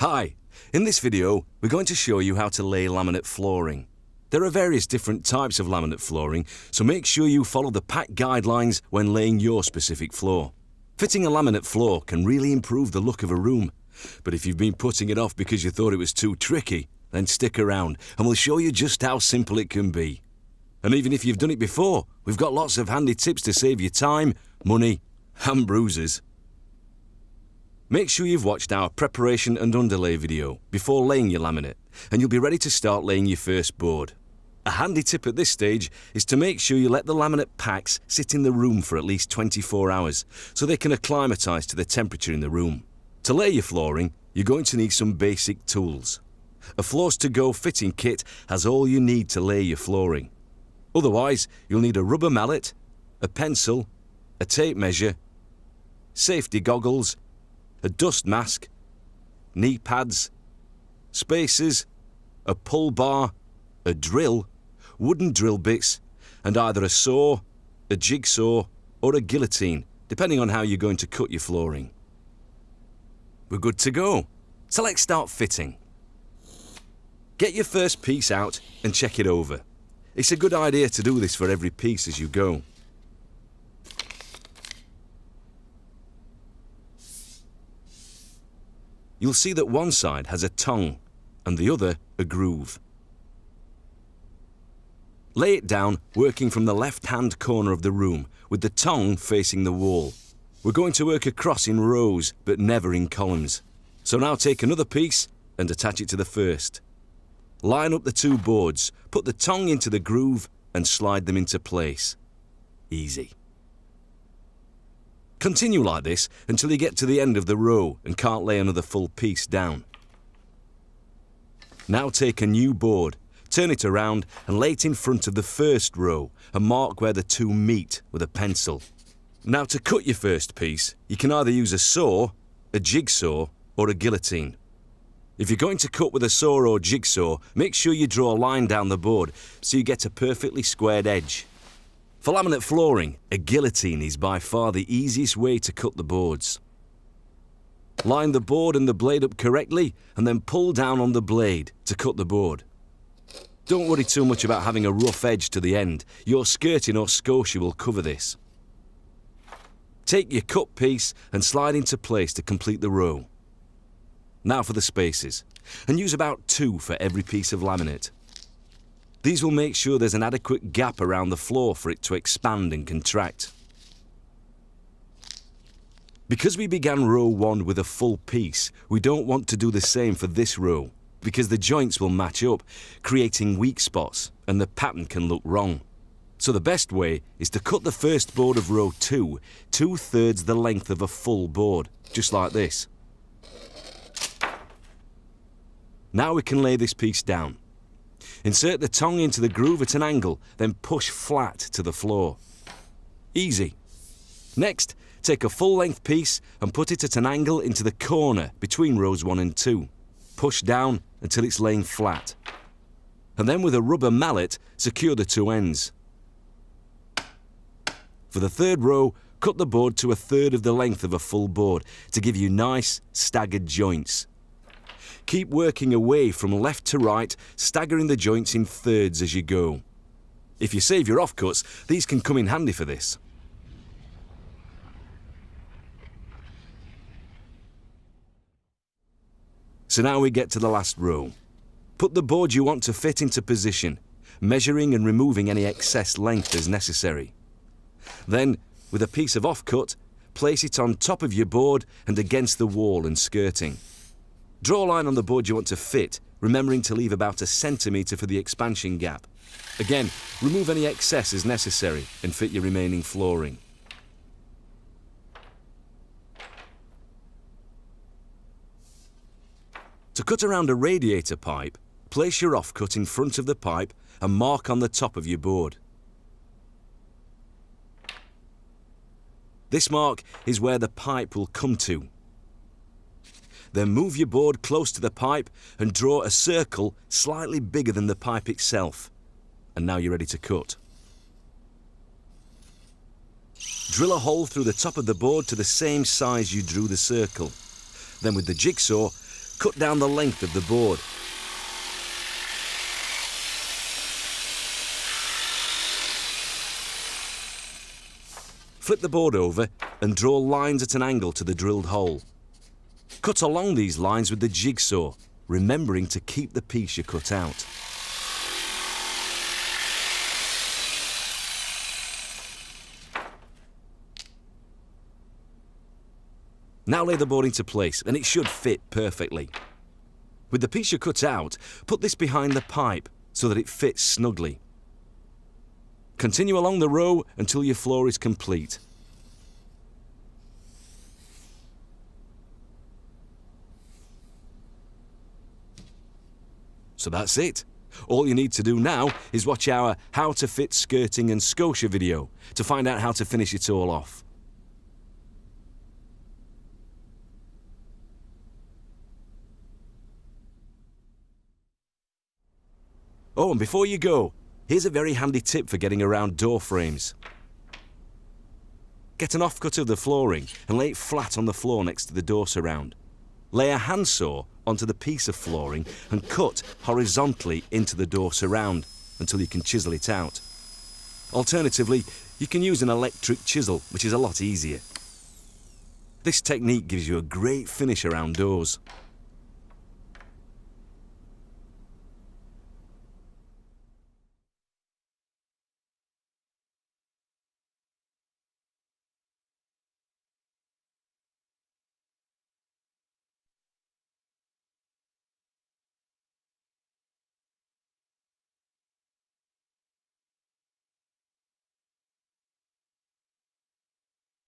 Hi, in this video we're going to show you how to lay laminate flooring. There are various different types of laminate flooring, so make sure you follow the pack guidelines when laying your specific floor. Fitting a laminate floor can really improve the look of a room, but if you've been putting it off because you thought it was too tricky, then stick around and we'll show you just how simple it can be. And even if you've done it before, we've got lots of handy tips to save you time, money and bruises. Make sure you've watched our preparation and underlay video before laying your laminate, and you'll be ready to start laying your first board. A handy tip at this stage is to make sure you let the laminate packs sit in the room for at least 24 hours so they can acclimatise to the temperature in the room. To lay your flooring, you're going to need some basic tools. A Floors to Go fitting kit has all you need to lay your flooring. Otherwise, you'll need a rubber mallet, a pencil, a tape measure, safety goggles, a dust mask, knee pads, spacers, a pull bar, a drill, wooden drill bits, and either a saw, a jigsaw, or a guillotine, depending on how you're going to cut your flooring. We're good to go. So let's start fitting. Get your first piece out and check it over. It's a good idea to do this for every piece as you go. You'll see that one side has a tongue and the other a groove. Lay it down working from the left-hand corner of the room with the tongue facing the wall. We're going to work across in rows but never in columns. So now take another piece and attach it to the first. Line up the two boards, put the tongue into the groove and slide them into place. Easy. Continue like this until you get to the end of the row and can't lay another full piece down. Now take a new board, turn it around and lay it in front of the first row and mark where the two meet with a pencil. Now to cut your first piece, you can either use a saw, a jigsaw or a guillotine. If you're going to cut with a saw or jigsaw, make sure you draw a line down the board so you get a perfectly squared edge. For laminate flooring, a guillotine is by far the easiest way to cut the boards. Line the board and the blade up correctly and then pull down on the blade to cut the board. Don't worry too much about having a rough edge to the end. Your skirting or scotia will cover this. Take your cut piece and slide into place to complete the row. Now for the spaces, and use about 2 for every piece of laminate. These will make sure there's an adequate gap around the floor for it to expand and contract. Because we began row 1 with a full piece, we don't want to do the same for this row, because the joints will match up, creating weak spots, and the pattern can look wrong. So the best way is to cut the first board of row 2, 2/3 the length of a full board, just like this. Now we can lay this piece down. Insert the tongue into the groove at an angle, then push flat to the floor. Easy. Next, take a full-length piece and put it at an angle into the corner between rows 1 and 2. Push down until it's laying flat. And then with a rubber mallet, secure the two ends. For the third row, cut the board to 1/3 of the length of a full board to give you nice, staggered joints. Keep working away from left to right, staggering the joints in thirds as you go. If you save your offcuts, these can come in handy for this. So now we get to the last row. Put the board you want to fit into position, measuring and removing any excess length as necessary. Then, with a piece of offcut, place it on top of your board and against the wall and skirting. Draw a line on the board you want to fit, remembering to leave about 1 centimetre for the expansion gap. Again, remove any excess as necessary and fit your remaining flooring. To cut around a radiator pipe, place your offcut in front of the pipe and mark on the top of your board. This mark is where the pipe will come to. Then move your board close to the pipe and draw a circle slightly bigger than the pipe itself. And now you're ready to cut. Drill a hole through the top of the board to the same size you drew the circle. Then with the jigsaw, cut down the length of the board. Flip the board over and draw lines at an angle to the drilled hole. Cut along these lines with the jigsaw, remembering to keep the piece you cut out. Now lay the board into place and it should fit perfectly. With the piece you cut out, put this behind the pipe so that it fits snugly. Continue along the row until your floor is complete. So that's it. All you need to do now is watch our How to Fit Skirting and Scotia video to find out how to finish it all off. Oh, and before you go, here's a very handy tip for getting around door frames. Get an offcut of the flooring and lay it flat on the floor next to the door surround. Lay a handsaw onto the piece of flooring and cut horizontally into the door surround until you can chisel it out. Alternatively, you can use an electric chisel, which is a lot easier. This technique gives you a great finish around doors.